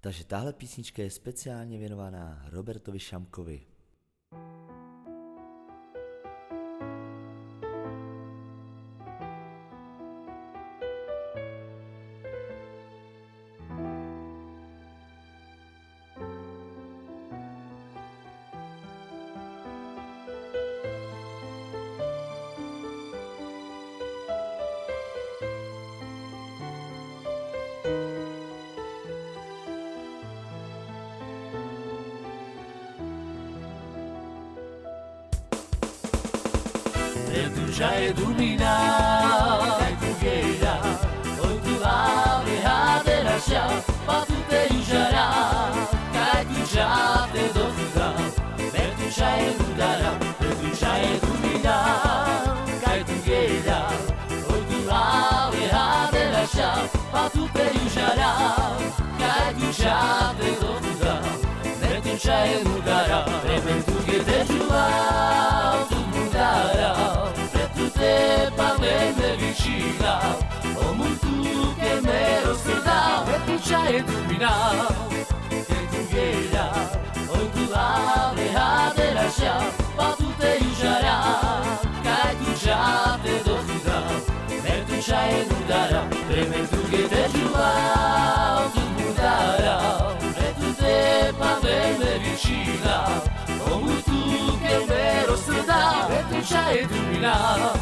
Takže tahle písnička je speciálně věnovaná Robertovi Šamkovi. Tu già è dominato, e tu che già, poi tu lavi a te lascia, ma tu te userà, che tu già te dovrà, e tu già è dominato, e tu già è dominato, che tu che già, poi tu lavi a te lascia, ma tu te userà, che tu già te dovrà, e tu già è dominato, e per tu che te giura, tu mudarà. Te parlem vicina, o molto che me lo strada, e tu ci hai dominato, che tu ghera, o tu la veha de lascia, ma tu te userà, che tu già te dovrà, e tu ci hai dominato, e tu che te giura, tu mudarà, e tu te parlem vicina, o molto che me lo strada, e tu ci hai dominato.